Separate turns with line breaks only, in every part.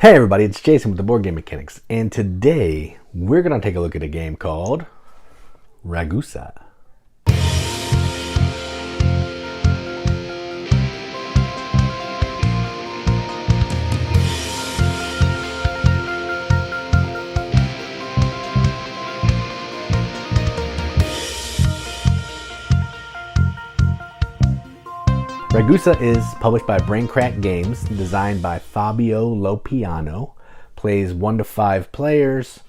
Hey everybody, it's Jason with the Board Game Mechanics, and today we're going to take a look at a game called Ragusa. Ragusa is published by Braincrack Games, designed by Fabio Lopiano, plays 1 to 5 players,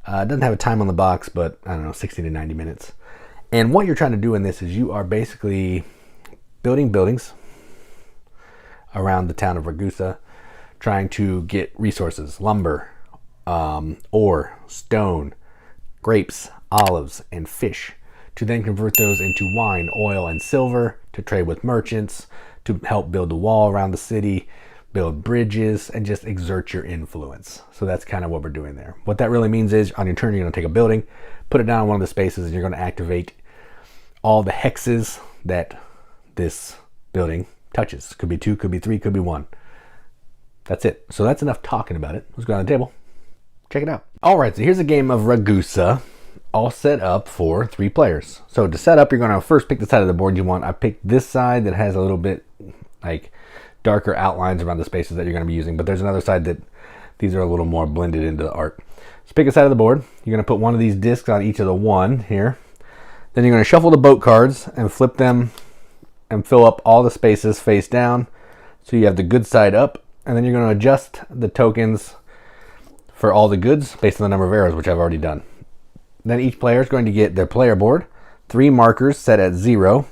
doesn't have a time on the box, but I don't know, 60 to 90 minutes. And what you're trying to do in this is you are basically building buildings around the town of Ragusa, trying to get resources, lumber, ore, stone, grapes, olives, and fish, to then convert those into wine, oil, and silver, to trade with merchants, to help build the wall around the city, build bridges, and just exert your influence. So that's kind of what we're doing there. What that really means is on your turn, you're going to take a building, put it down in one of the spaces, and you're going to activate all the hexes that this building touches. Could be 2, could be 3, could be 1. That's it. So that's enough talking about it. Let's go on the table. Check it out. All right, so here's a game of Ragusa, all set up for 3 players. So to set up, you're going to first pick the side of the board you want. I picked this side that has a little bit like darker outlines around the spaces that you're going to be using, but there's another side that these are a little more blended into the art. So pick a side of the board. You're going to put one of these discs on each of the 1 here. Then you're going to shuffle the boat cards and flip them and fill up all the spaces face down, so you have the good side up, and then you're going to adjust the tokens for all the goods based on the number of arrows, which I've already done. Then each player is going to get their player board, 3 markers set at 0.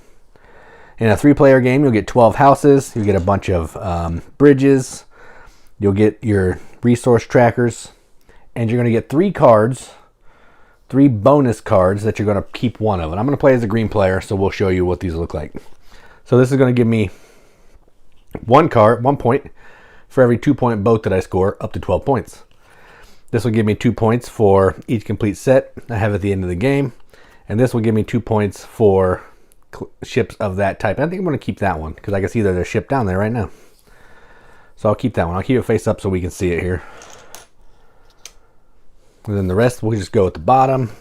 In a 3-player game, you'll get 12 houses, you'll get a bunch of bridges, you'll get your resource trackers, and you're going to get 3 cards, 3 bonus cards that you're going to keep 1 of. And I'm going to play as a green player, so we'll show you what these look like. So this is going to give me 1 point for every 2-point boat that I score, up to 12 points. This will give me 2 points for each complete set I have at the end of the game. And this will give me 2 points for ships of that type. And I think I'm going to keep that one because I can see that there's a ship down there right now. So I'll keep that one. I'll keep it face up so we can see it here. And then the rest we'll just go at the bottom.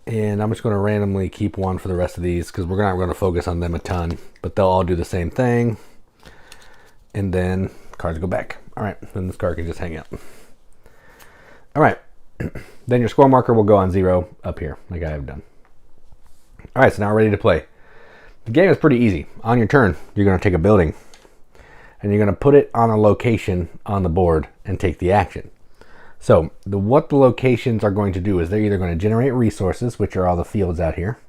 And I'm just going to randomly keep 1 for the rest of these because we're not going to focus on them a ton. But they'll all do the same thing. And then cards go back. All right, then this card can just hang out. All right, then your score marker will go on 0 up here, like I have done. All right, so now we're ready to play. The game is pretty easy. On your turn, you're going to take a building, and you're going to put it on a location on the board and take the action. So what the locations are going to do is they're either going to generate resources, which are all the fields out here.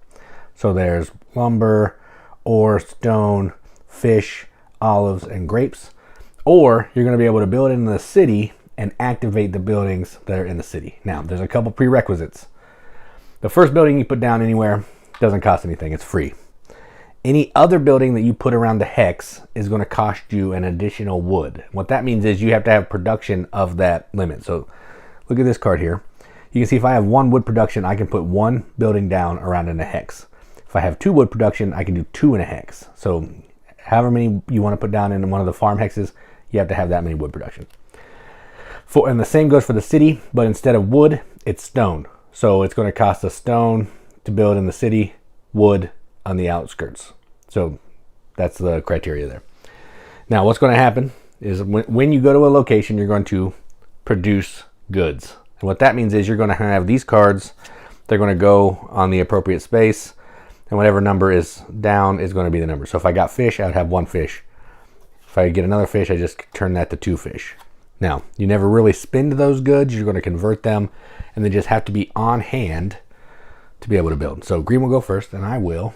So there's lumber, ore, stone, fish, olives, and grapes. Or you're going to be able to build in the city and activate the buildings that are in the city. Now, there's a couple prerequisites. The first building you put down anywhere doesn't cost anything. It's free. Any other building that you put around the hex is going to cost you an additional wood. What that means is you have to have production of that limit. So look at this card here. You can see if I have 1 wood production, I can put 1 building down around in a hex. If I have 2 wood production, I can do 2 in a hex. So however many you want to put down in one of the farm hexes, you have to have that many wood production. And the same goes for the city, but instead of wood, it's stone. So it's going to cost a stone to build in the city, wood on the outskirts. So that's the criteria there. Now what's going to happen is when you go to a location, you're going to produce goods. And what that means is you're going to have these cards. They're going to go on the appropriate space, and whatever number is down is going to be the number. So if I got fish, I would have 1 fish. If I get another fish, I just turn that to 2 fish. Now, you never really spend those goods. You're going to convert them, and they just have to be on hand to be able to build. So green will go first, and I will.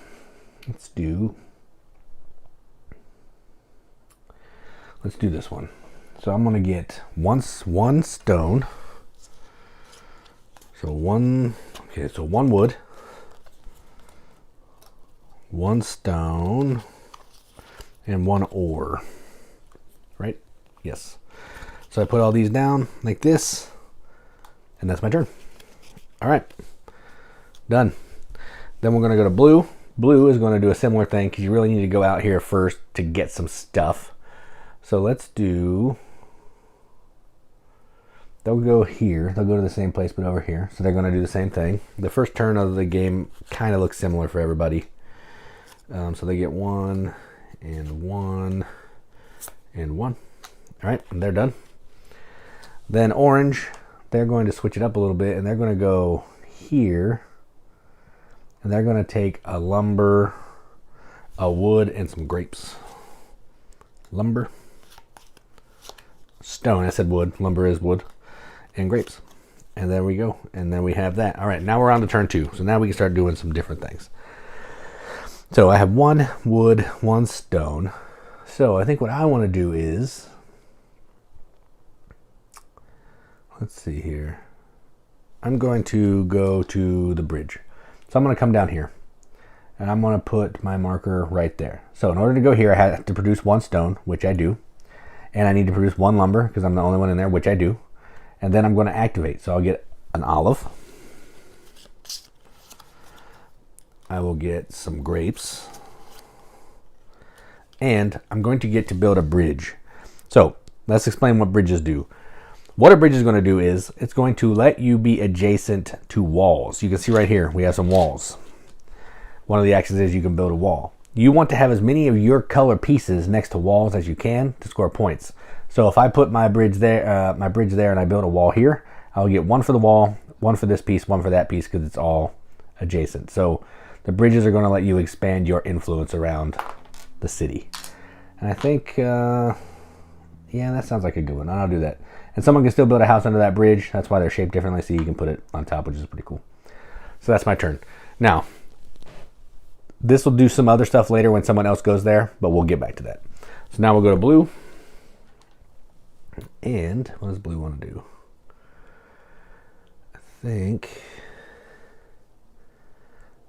Let's do this one. So I'm going to get one stone. So 1 wood, 1 stone, and 1 ore. Right? Yes. So I put all these down like this, and that's my turn. All right. Done. Then we're going to go to blue. Blue is going to do a similar thing because you really need to go out here first to get some stuff. So let's do, they'll go here. They'll go to the same place, but over here. So they're going to do the same thing. The first turn of the game kind of looks similar for everybody. So they get 1 and 1 and 1. All right, and they're done. Then orange, they're going to switch it up a little bit, and they're going to go here. And they're going to take a lumber, a wood, and some grapes. Lumber, stone, I said wood, lumber is wood, and grapes. And there we go. And then we have that. All right, now we're on to turn 2. So now we can start doing some different things. So I have 1 wood, 1 stone. So I think what I want to do is, let's see here. I'm going to go to the bridge. So I'm going to come down here. And I'm going to put my marker right there. So in order to go here, I have to produce 1 stone, which I do. And I need to produce 1 lumber, because I'm the only one in there, which I do. And then I'm going to activate. So I'll get an olive. I will get some grapes. And I'm going to get to build a bridge. So let's explain what bridges do. What a bridge is going to do is, it's going to let you be adjacent to walls. You can see right here, we have some walls. One of the actions is you can build a wall. You want to have as many of your color pieces next to walls as you can to score points. So if I put my bridge there, and I build a wall here, I'll get 1 for the wall, 1 for this piece, 1 for that piece, because it's all adjacent. So the bridges are going to let you expand your influence around the city. And I think, yeah, that sounds like a good one. I'll do that. And someone can still build a house under that bridge. That's why they're shaped differently, so you can put it on top, which is pretty cool. So that's my turn. Now, this will do some other stuff later when someone else goes there, but we'll get back to that. So now we'll go to blue. And what does blue want to do? I think,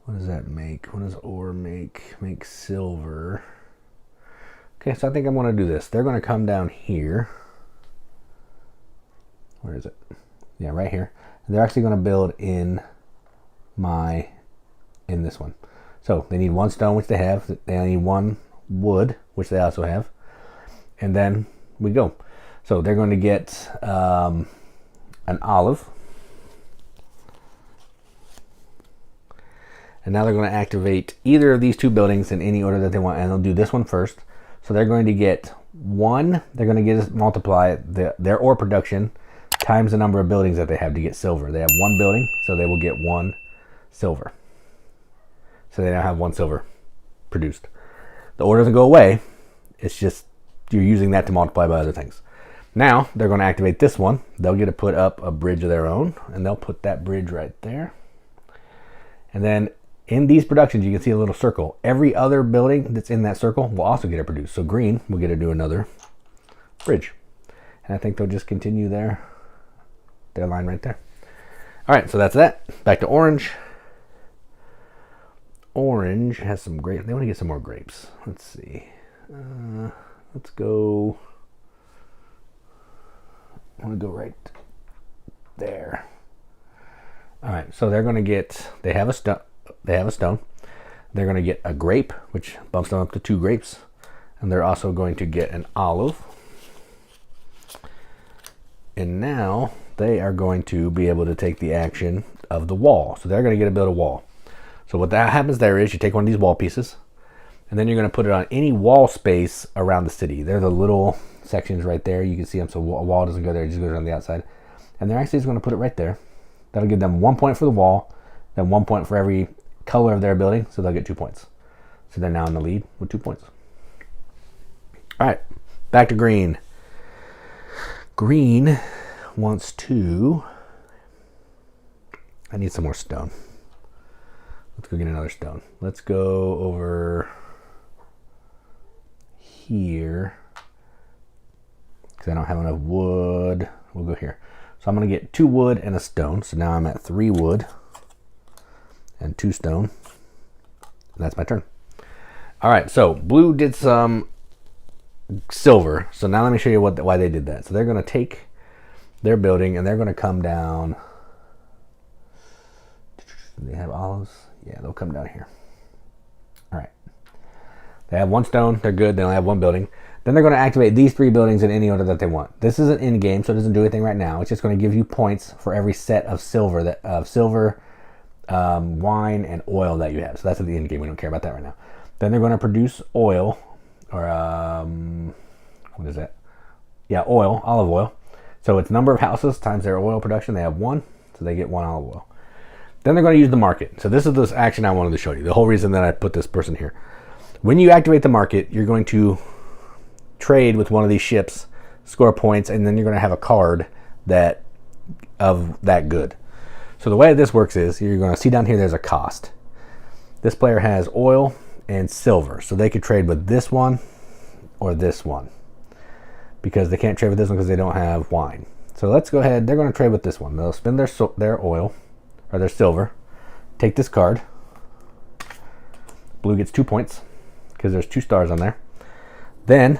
what does that make? What does ore make? Make silver. Okay, so I think I'm going to do this. They're going to come down here. Where is it? Yeah, right here. And they're actually going to build in this one. So they need 1 stone, which they have. They need 1 wood, which they also have. And then we go. So they're going to get an olive. And now they're going to activate either of these 2 buildings in any order that they want. And they'll do this one first. So they're going to get 1. They're going to get multiply their ore production times the number of buildings that they have to get silver. They have 1 building, so they will get 1 silver. So they now have 1 silver produced. The ore doesn't go away. It's just you're using that to multiply by other things. Now they're going to activate this one. They'll get to put up a bridge of their own, and they'll put that bridge right there. And then in these productions, you can see a little circle. Every other building that's in that circle will also get it produced. So green will get to do another bridge. And I think they'll just continue their line right there. All right, so that's that. Back to orange. Orange has some grapes. They want to get some more grapes. Let's see. Let's go. I want to go right there. All right, so they're going to get. They have a stone. They're going to get a grape, which bumps them up to 2 grapes, and they're also going to get an olive. And now they are going to be able to take the action of the wall. So they're going to get to build a wall. So what that happens there is you take one of these wall pieces, and then you're going to put it on any wall space around the city. They're the little sections right there. You can see them, so a wall doesn't go there, it just goes on the outside. And they're actually just going to put it right there. That'll give them 1 point for the wall, then 1 point for every color of their building, so they'll get 2 points. So they're now in the lead with 2 points. All right, back to green. Green wants to, I need some more stone. Let's go get another stone. Let's go over here, because I don't have enough wood. We'll go here. So I'm going to get 2 wood and a stone. So now I'm at 3 wood and 2 stone. And that's my turn. All right, so blue did some silver. So now let me show you why they did that. So they're going to take their building and they're going to come down. Do they have olives? Yeah, they'll come down here. All right. They have 1 stone. They're good. They only have 1 building. Then they're going to activate these 3 buildings in any order that they want. This isn't in game, so it doesn't do anything right now. It's just going to give you points for every set of silver, wine, and oil that you have. So that's at the end game. We don't care about that right now. Then they're going to produce oil, or what is that? Yeah, oil, olive oil. So it's number of houses times their oil production. They have 1, so they get 1 olive oil. Then they're going to use the market. So this is this action I wanted to show you. The whole reason that I put this person here. When you activate the market, you're going to trade with one of these ships, score points, and then you're going to have a card of that good. So the way this works is you're going to see down here there's a cost. This player has oil and silver, so they could trade with this one or this one, because they can't trade with this one because they don't have wine. So let's go ahead. They're going to trade with this one. They'll spend their oil or their silver, take this card. Blue gets 2 points because there's 2 stars on there. Then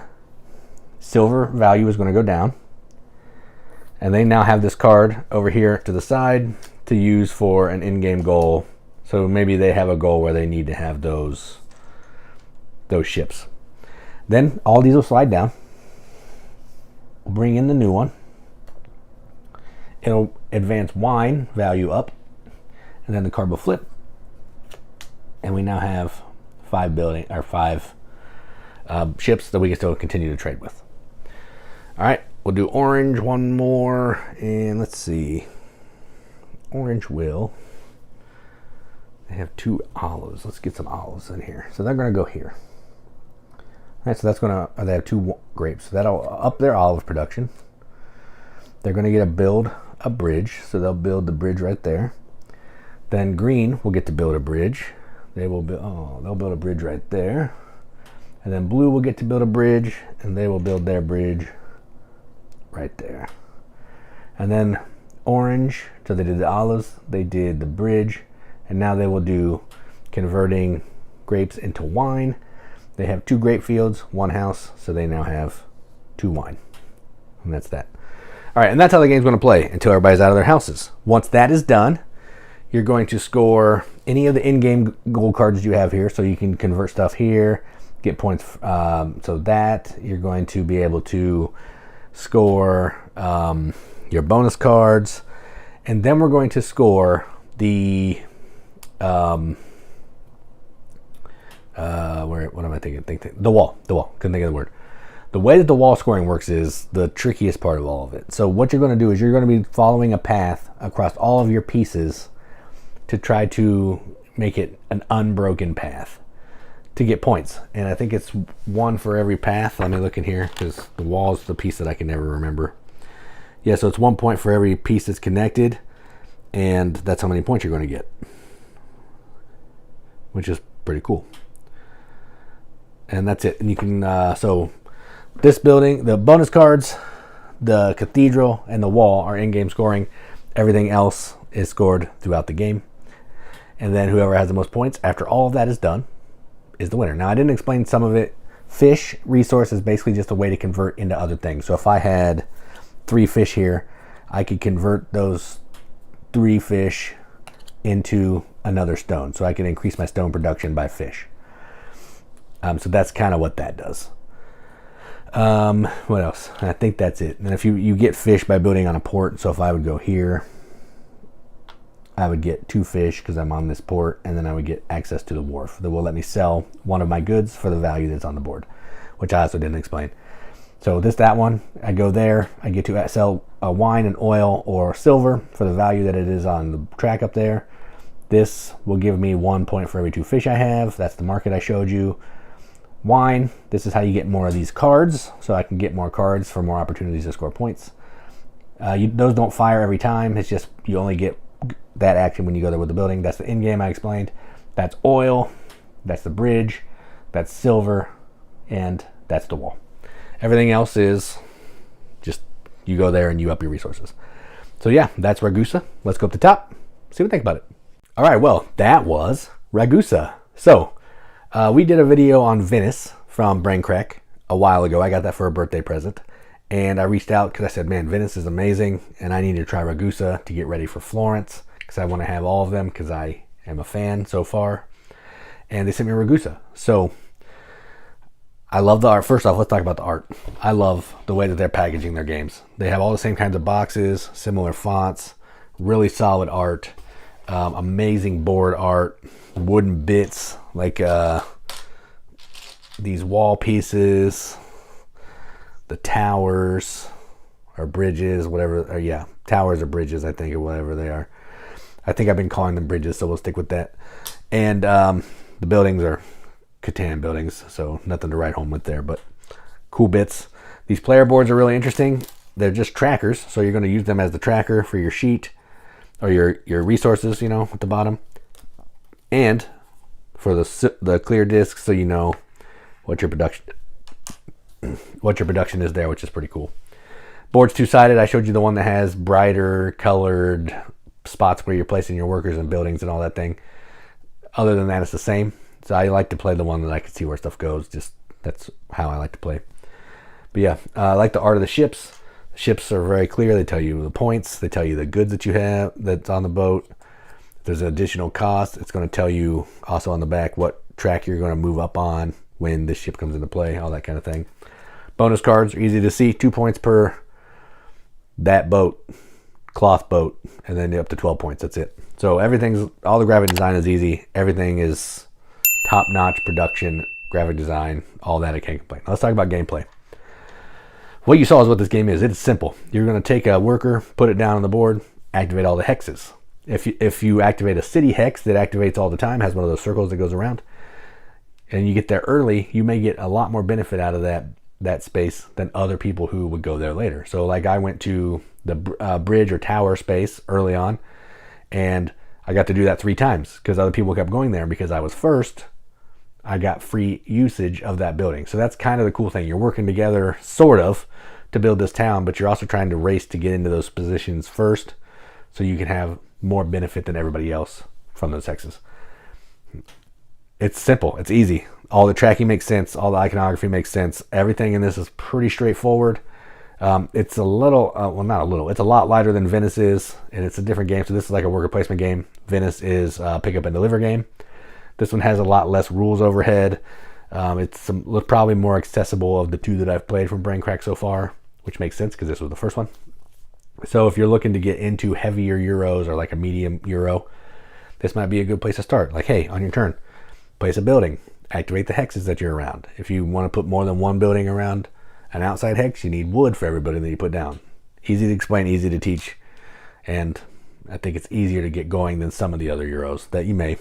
silver value is going to go down, and they now have this card over here to the side to use for an in-game goal. So maybe they have a goal where they need to have those ships. Then all these will slide down. We'll bring in the new one. It'll advance wine value up, and then the card will flip, and we now have 5 ships that we can still continue to trade with. All right, we'll do orange one more, and let's see. Orange will. They have 2 olives. Let's get some olives in here. So they're going to go here. All right, so that's going to. They have 2 grapes. So that'll up their olive production. They're going to get to build a bridge, so they'll build the bridge right there. Then green will get to build a bridge. They'll build a bridge right there. And then blue will get to build a bridge, and they will build their bridge right there. And then orange, so they did the olives, they did the bridge, and now they will do converting grapes into wine. They have 2 grape fields, 1 house, so they now have 2 wine. And that's that. All right, and that's how the game's going to play until everybody's out of their houses. Once that is done, you're going to score any of the in-game gold cards you have here, so you can convert stuff here, get points. So that you're going to be able to score your bonus cards, and then we're going to score the what am I thinking? The wall. Couldn't think of the word. The way that the wall scoring works is the trickiest part of all of it. So what you're going to do is you're going to be following a path across all of your pieces to try to make it an unbroken path to get points. And I think it's 1 for every path. Let me look in here because the wall is the piece that I can never remember. Yeah, so it's 1 point for every piece that's connected, and that's how many points you're going to get, which is pretty cool. And that's it. And you can so this building, the bonus cards, the cathedral, and the wall are in-game scoring. Everything else is scored throughout the game. And then whoever has the most points after all of that is done is the winner. Now, I didn't explain some of it. Fish resource is basically just a way to convert into other things. So if I had 3 fish here, I could convert those 3 fish into another stone. So I can increase my stone production by fish. So that's kind of what that does. What else? I think that's it. And if you get fish by building on a port. So if I would go here, I would get 2 fish because I'm on this port, and then I would get access to the wharf that will let me sell one of my goods for the value that's on the board, which I also didn't explain. So that one, I go there, I get to sell wine and oil or silver for the value that it is on the track up there. This will give me 1 point for every 2 fish I have. That's the market I showed you. Wine, this is how you get more of these cards, so I can get more cards for more opportunities to score points. Those don't fire every time. It's just you only get that action when you go there with the building. That's the in-game I explained. That's oil, that's the bridge, that's silver, and that's the wall. Everything else is just you go there and you up your resources. So yeah, that's Ragusa. Let's go up the top, see what we think about it. All right, well, that was Ragusa. So we did a video on Venice from Braincrack a while ago. I got that for a birthday present. And I reached out because I said, man, Venice is amazing, and I need to try Ragusa to get ready for Florence because I want to have all of them because I am a fan so far. And they sent me Ragusa. So I love the art. First off, let's talk about the art. I love the way that they're packaging their games. They have all the same kinds of boxes, similar fonts, really solid art, amazing board art, wooden bits like these wall pieces, the towers or bridges, whatever. Or yeah, towers or bridges, I think, or whatever they are. I think I've been calling them bridges, so we'll stick with that. And the buildings are Catan buildings, so nothing to write home with there, but cool bits. These player boards are really interesting. They're just trackers, so you're going to use them as the tracker for your sheet or your resources, you know, at the bottom, and for the clear disc, so you know what your production is there, which is pretty cool. Board's two-sided. I showed you the one that has brighter colored spots where you're placing your workers and buildings and all that thing. Other than that, it's the same. So I like to play the one that I can see where stuff goes. Just that's how I like to play. But yeah, I like the art of the ships. The ships are very clear. They tell you the points. They tell you the goods that you have that's on the boat. If there's an additional cost, it's going to tell you also on the back what track you're going to move up on when this ship comes into play, all that kind of thing. Bonus cards are easy to see. 2 points per that boat, cloth boat, and then up to 12 points. That's it. So all the graphic design is easy. Everything is top-notch production, graphic design, all that. I can't complain. Let's talk about gameplay. What you saw is what this game is. It's simple. You're going to take a worker, put it down on the board, activate all the hexes. If you activate a city hex that activates all the time, has one of those circles that goes around, and you get there early, you may get a lot more benefit out of that space than other people who would go there later. So like I went to the bridge or tower space early on, and I got to do that 3 times because other people kept going there. Because I was first, I got free usage of that building. So that's kind of the cool thing. You're working together sort of to build this town, but you're also trying to race to get into those positions first so you can have more benefit than everybody else from those hexes. It's simple. It's easy. All the tracking makes sense. All the iconography makes sense. Everything in this is pretty straightforward. It's a little, well, not a little. It's a lot lighter than Venice is, and it's a different game. So this is like a worker placement game. Venice is a pick up and deliver game. This one has a lot less rules overhead. It's probably more accessible of the 2 that I've played from Brain Crack so far, which makes sense because this was the first one. So if you're looking to get into heavier Euros or like a medium Euro, this might be a good place to start. Like, hey, on your turn, place a building, activate the hexes that you're around. If you want to put more than one building around an outside hex, you need wood for every building that you put down. Easy to explain, easy to teach, and I think it's easier to get going than some of the other Euros that you may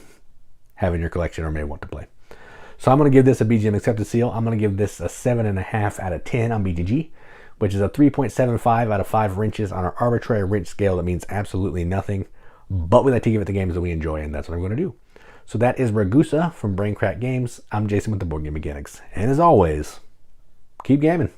have in your collection or may want to play. So I'm going to give this a BGM accepted seal. I'm going to give this a 7.5 out of 10 on BGG, which is a 3.75 out of 5 wrenches on our arbitrary wrench scale. That means absolutely nothing, but we like to give it the games that we enjoy, and that's what I'm going to do. So that is Ragusa from Brain Crack Games. I'm Jason with the Board Game Mechanics, and as always, keep gaming.